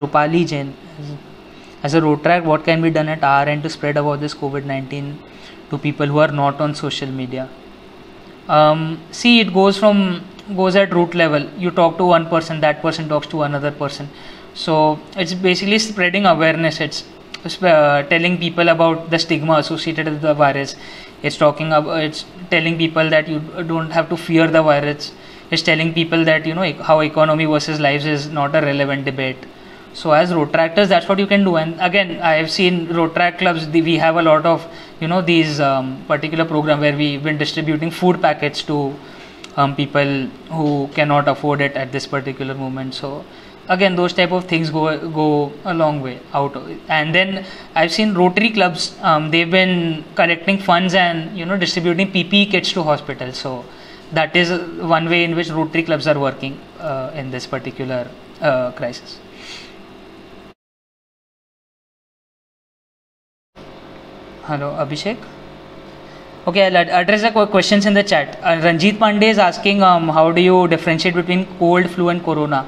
Rupali Jain, as a Rotaract, what can be done at our end to spread about this COVID-19 to people who are not on social media? See, it goes at root level. You talk to one person, that person talks to another person. So it's basically spreading awareness. It's telling people about the stigma associated with the virus. It's telling people that you don't have to fear the virus. It's telling people that how economy versus lives is not a relevant debate. So as Rotaractors, that's what you can do. And again, I have seen Rotaract clubs. We have a lot of these particular program where we've been distributing food packets to people who cannot afford it at this particular moment. So again, those type of things go a long way out. And then I've seen Rotary clubs. They've been collecting funds and distributing PPE kits to hospitals. So that is one way in which Rotary clubs are working in this particular crisis. Hello, Abhishek. Okay, I'll address the questions in the chat. Ranjit Pandey is asking, how do you differentiate between cold, flu, and corona?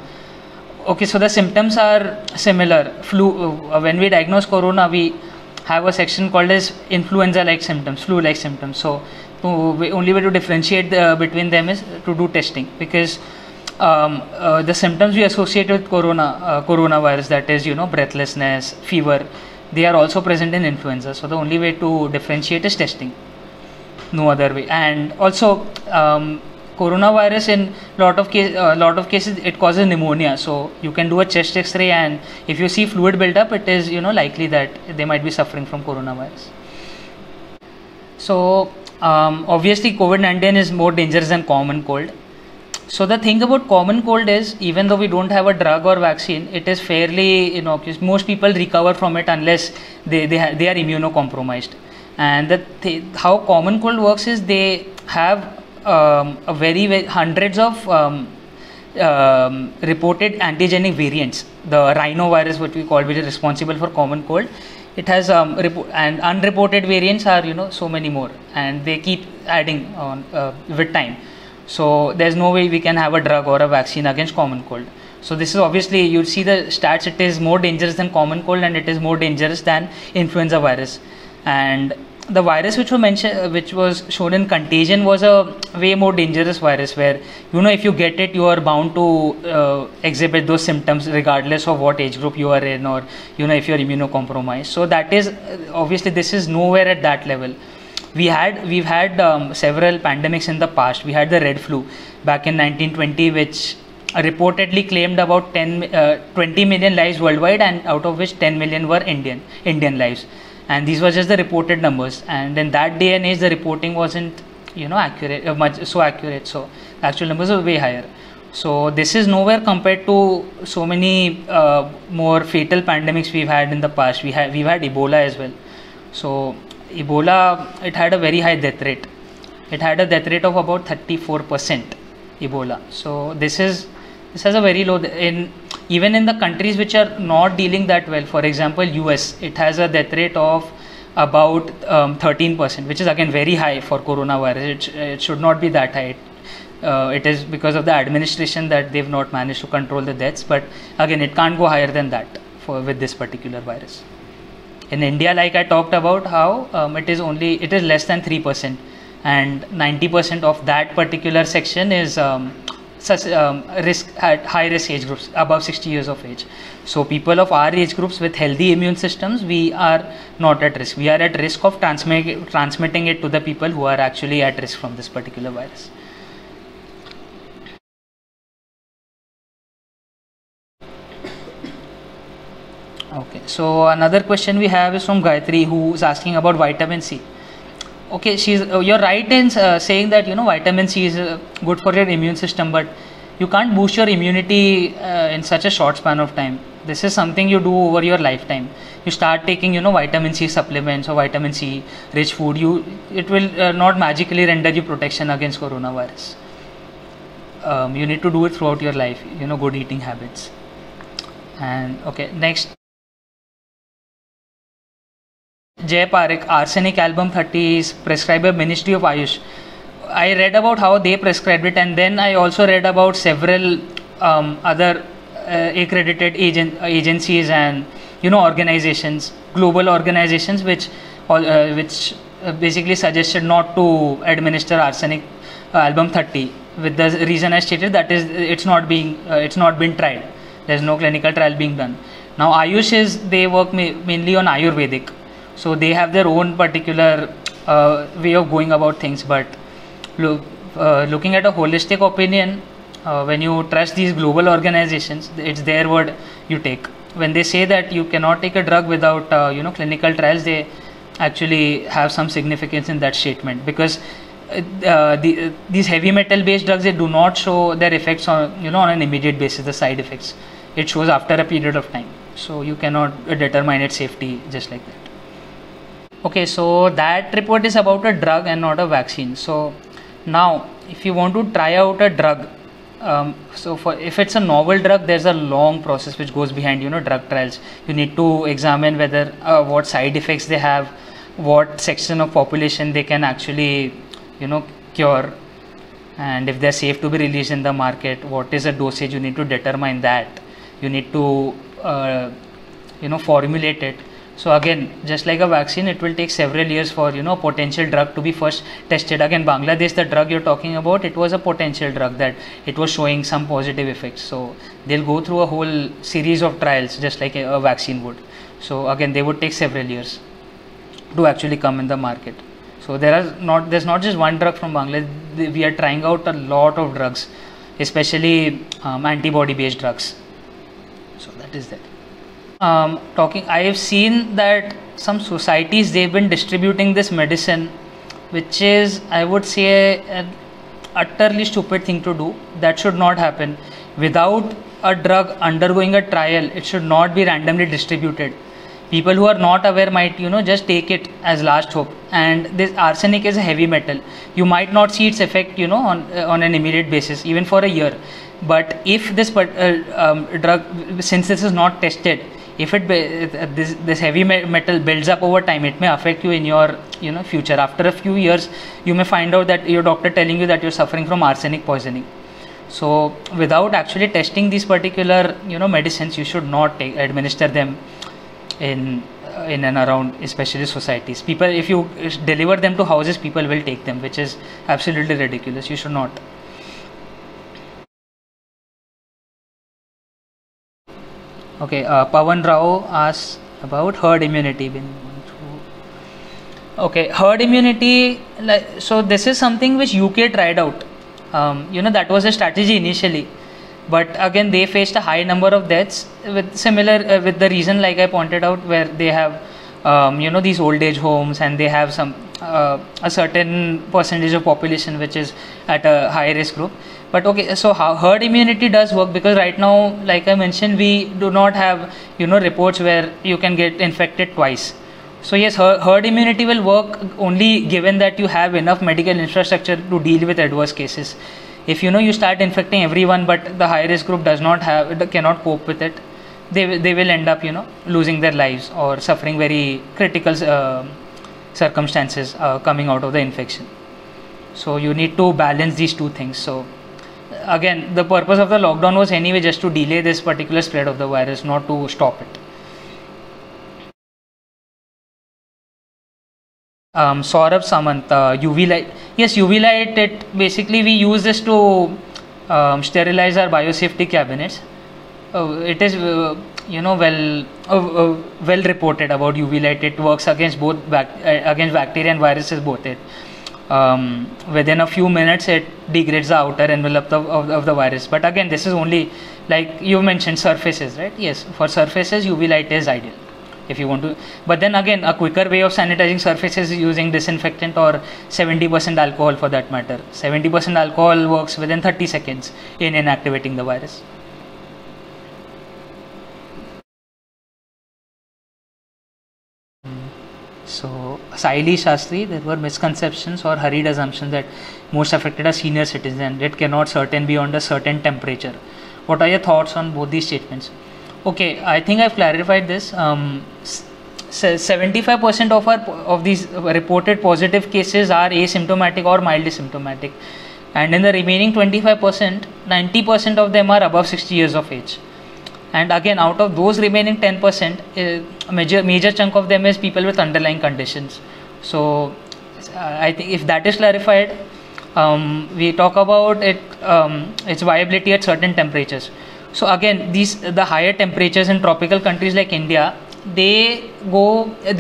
Okay, so the symptoms are similar. Flu, when we diagnose corona, we have a section called as influenza-like symptoms, flu-like symptoms. So the only way to differentiate between them is to do testing, because the symptoms we associate with coronavirus, that is, breathlessness, fever, they are also present in influenza. So the only way to differentiate is testing. No other way. And also coronavirus, in lot of cases it causes pneumonia. So you can do a chest X-ray, and if you see fluid build-up, it is likely that they might be suffering from coronavirus. So obviously COVID-19 is more dangerous than common cold. So the thing about common cold is, even though we don't have a drug or vaccine, it is fairly innocuous. Most people recover from it unless they are immunocompromised. And how common cold works is, they have very hundreds of reported antigenic variants. The rhinovirus, what we call, which is responsible for common cold, it has and unreported variants are so many more, and they keep adding on with time. So there's no way we can have a drug or a vaccine against common cold. So this is obviously, you'll see the stats, it is more dangerous than common cold, and it is more dangerous than influenza virus. And the virus which was shown in Contagion was a way more dangerous virus, where if you get it, you are bound to exhibit those symptoms regardless of what age group you are in, or if you are immunocompromised. So that is obviously, this is nowhere at that level. We've had several pandemics in the past. We had the red flu back in 1920, which reportedly claimed about 20 million lives worldwide, and out of which 10 million were Indian lives. And these were just the reported numbers. And in that day and age, the reporting wasn't accurate, so accurate. So the actual numbers are way higher. So this is nowhere compared to so many more fatal pandemics we've had in the past. We've had Ebola as well. So Ebola, it had a very high death rate. It had a death rate of about 34%. Ebola. So this has a very low, even in the countries which are not dealing that well. For example, US, it has a death rate of about 13%, which is again very high for coronavirus. It should not be that high. It is because of the administration that they've not managed to control the deaths. But again, it can't go higher than that with this particular virus. In India, like I talked about, how it is less than 3%, and 90% of that particular section is high risk age groups above 60 years of age. So people of our age groups with healthy immune systems, we are not at risk. We are at risk of transmitting it to the people who are actually at risk from this particular virus. Okay, so another question we have is from Gayatri, who is asking about vitamin C. Okay, you're right in saying that vitamin C is good for your immune system, but you can't boost your immunity in such a short span of time. This is something you do over your lifetime. You start taking vitamin C supplements or vitamin C rich food, it will not magically render you protection against coronavirus. You need to do it throughout your life, good eating habits. And okay, next, Jay Parekh, Arsenic Album 30 is prescribed by Ministry of Ayush. I read about how they prescribed it, and then I also read about several other accredited agencies and organizations, global organizations, which basically suggested not to administer arsenic album 30, with the reason I stated, that is it's not been tried. There's no clinical trial being done. Now Ayush they work mainly on Ayurvedic, so they have their own particular way of going about things. But looking at a holistic opinion, when you trust these global organizations, it's their word you take. When they say that you cannot take a drug without clinical trials, they actually have some significance in that statement, because these heavy metal based drugs, they do not show their effects on on an immediate basis. The side effects, it shows after a period of time, so you cannot determine its safety just like that. Okay, so that report is about a drug and not a vaccine. So now if you want to try out a drug, if it's a novel drug, there's a long process which goes behind drug trials. You need to examine whether what side effects they have, what section of population they can actually cure, and if they're safe to be released in the market. What is a dosage, you need to determine that. You need to formulate it. So again, just like a vaccine, it will take several years for potential drug to be first tested. Again, Bangladesh, the drug you're talking about, it was a potential drug that it was showing some positive effects. So they'll go through a whole series of trials just like a vaccine would. So again, they would take several years to actually come in the market. So there's not just one drug from Bangladesh. We are trying out a lot of drugs, especially antibody based drugs. So that is that. I have seen that some societies, they've been distributing this medicine, which is, I would say, an utterly stupid thing to do. That should not happen. Without a drug undergoing a trial, it should not be randomly distributed. People who are not aware might just take it as last hope. And this arsenic is a heavy metal. You might not see its effect on an immediate basis, even for a year. But if this drug, since this is not tested, if this heavy metal builds up over time, it may affect you in your future. After a few years, you may find out that your doctor telling you that you're suffering from arsenic poisoning. So without actually testing these particular medicines, you should not administer them in and around, especially societies. People, if you deliver them to houses, people will take them, which is absolutely ridiculous. You should not. Okay, Pawan Rao asks about herd immunity. Okay, herd immunity, so this is something which UK tried out. That was a strategy initially, but again they faced a high number of deaths with the reason like I pointed out, where they have these old age homes, and they have some a certain percentage of population which is at a high risk group. But okay, so how herd immunity does work, because right now, like I mentioned, we do not have reports where you can get infected twice. So yes, herd immunity will work only given that you have enough medical infrastructure to deal with adverse cases. If you start infecting everyone, but the high risk group cannot cope with it, they will end up losing their lives or suffering very critical circumstances coming out of the infection. So you need to balance these two things. So again, the purpose of the lockdown was anyway just to delay this particular spread of the virus, not to stop it. Saurabh Samant, UV light. Yes, UV light, it basically we use this to sterilize our biosafety cabinets. It is well reported about UV light. It works against both against bacteria and viruses both. Within a few minutes it degrades the outer envelope of the virus. But again, this is only, like you mentioned, surfaces, right? Yes, for surfaces UV light is ideal if you want to. But then again, a quicker way of sanitizing surfaces is using disinfectant or 70% alcohol for that matter. 70% alcohol works within 30 seconds in inactivating the virus. So, Saili Shastri, there were misconceptions or hurried assumptions that most affected are senior citizens and it cannot certain beyond a certain temperature. What are your thoughts on both these statements? Okay, I think I've clarified this. 75% of these reported positive cases are asymptomatic or mildly symptomatic, and in the remaining 25%, 90% of them are above 60 years of age. And again, out of those remaining 10%, major chunk of them is people with underlying conditions. So I think if that is clarified, we talk about its viability at certain temperatures. So again, the higher temperatures in tropical countries like India, they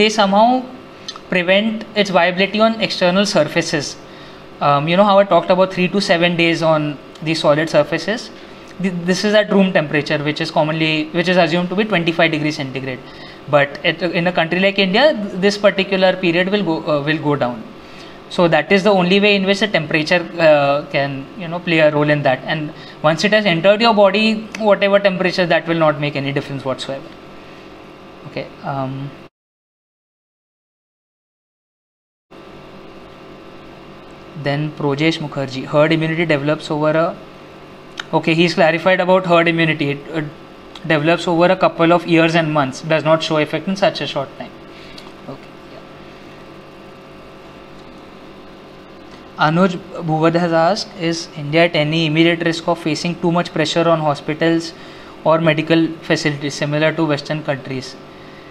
somehow prevent its viability on external surfaces. You know how I talked about 3 to 7 days on these solid surfaces. This is at room temperature, which is assumed to be 25 degrees centigrade. But in a country like India, this particular period will go down. So that is the only way in which the temperature can play a role in that. And once it has entered your body, whatever temperature, that will not make any difference whatsoever. Okay. Then Projesh Mukherjee, herd immunity develops over a. Okay, he's clarified about herd immunity. It develops over a couple of years and months, does not show effect in such a short time. Okay. Yeah. Anuj Bhuvad has asked, is India at any immediate risk of facing too much pressure on hospitals or medical facilities similar to Western countries?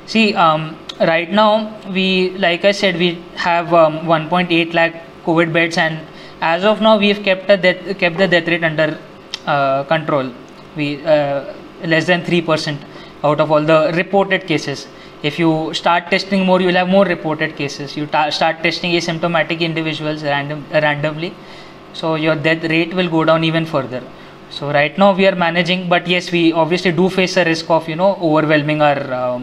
See, right now, like I said, we have 1.8 lakh COVID beds, and as of now, we have kept the death rate under control. We less than 3% out of all the reported cases. If you start testing more, you will have more reported cases. You start testing asymptomatic individuals randomly, so your death rate will go down even further. So right now we are managing, but yes, we obviously do face a risk of overwhelming our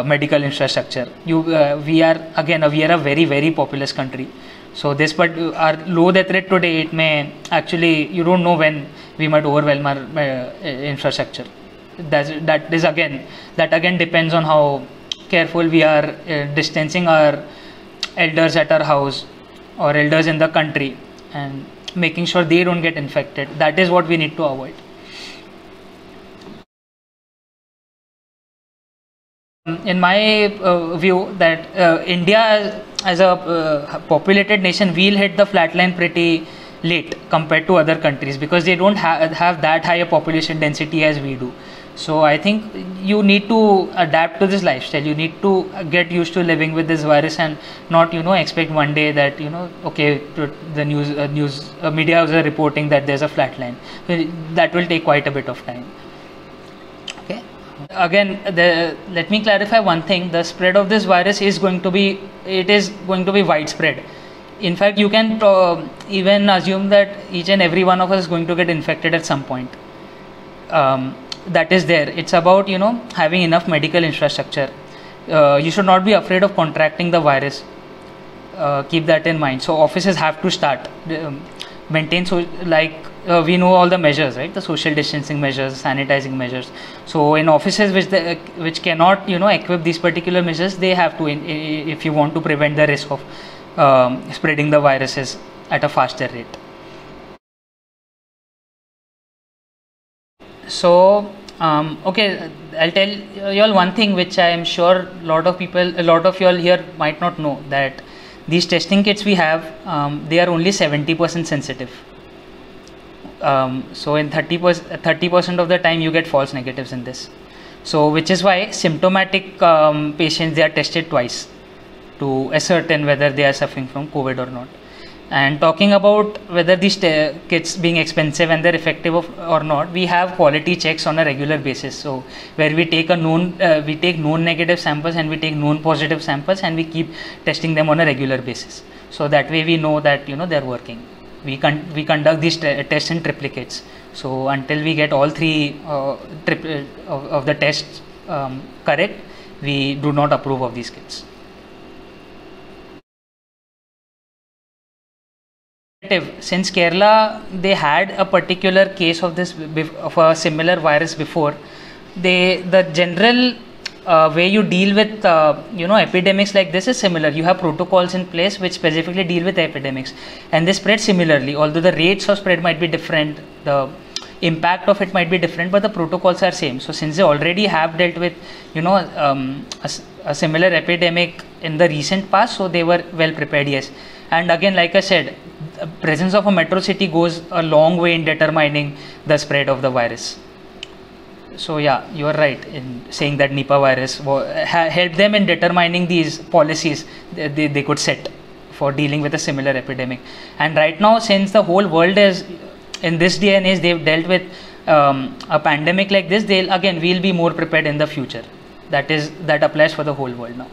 medical infrastructure. We are a very, very populous country. So but our low death rate today, it may actually, you don't know when we might overwhelm our infrastructure. That again depends on how careful we are distancing our elders at our house or elders in the country and making sure they don't get infected. That is what we need to avoid. In my view, that India as a populated nation, we'll hit the flatline pretty late compared to other countries because they don't have that high a population density as we do. So I think you need to adapt to this lifestyle. You need to get used to living with this virus and not expect one day that okay, the news media are reporting that there's a flatline. That will take quite a bit of time. Okay. Again, let me clarify one thing. The spread of this virus is going to be widespread. In fact, you can even assume that each and every one of us is going to get infected at some point. That is there. It's about having enough medical infrastructure. You should not be afraid of contracting the virus. Keep that in mind. So offices have to start maintain we know all the measures, right? The social distancing measures, sanitizing measures. So in offices which cannot equip these particular measures, they have to, if you want to prevent the risk of spreading the viruses at a faster rate. So okay, I'll tell you all one thing which I am sure a lot of you all here might not know, that these testing kits we have, they are only 70% sensitive. So in 30% of the time you get false negatives in this. So which is why symptomatic patients, they are tested twice to ascertain whether they are suffering from COVID or not. And talking about whether these kits being expensive and they're effective or not, we have quality checks on a regular basis. So where we take known negative samples and we take known positive samples and we keep testing them on a regular basis. So that way we know that they're working. We conduct these tests in triplicates. So until we get all three of the tests correct, we do not approve of these kits. Since Kerala, they had a particular case of a similar virus before, the general way you deal with epidemics like this is similar. You have protocols in place which specifically deal with epidemics, and they spread similarly. Although the rates of spread might be different, the impact of it might be different, but the protocols are same. So since they already have dealt with a similar epidemic in the recent past, so they were well prepared. Yes, and again, like I said, the presence of a metro city goes a long way in determining the spread of the virus. So yeah, you are right in saying that Nipah virus helped them in determining these policies they could set for dealing with a similar epidemic. And right now, since the whole world is in this day and age, they've dealt with a pandemic like this, we'll be more prepared in the future. That applies for the whole world now.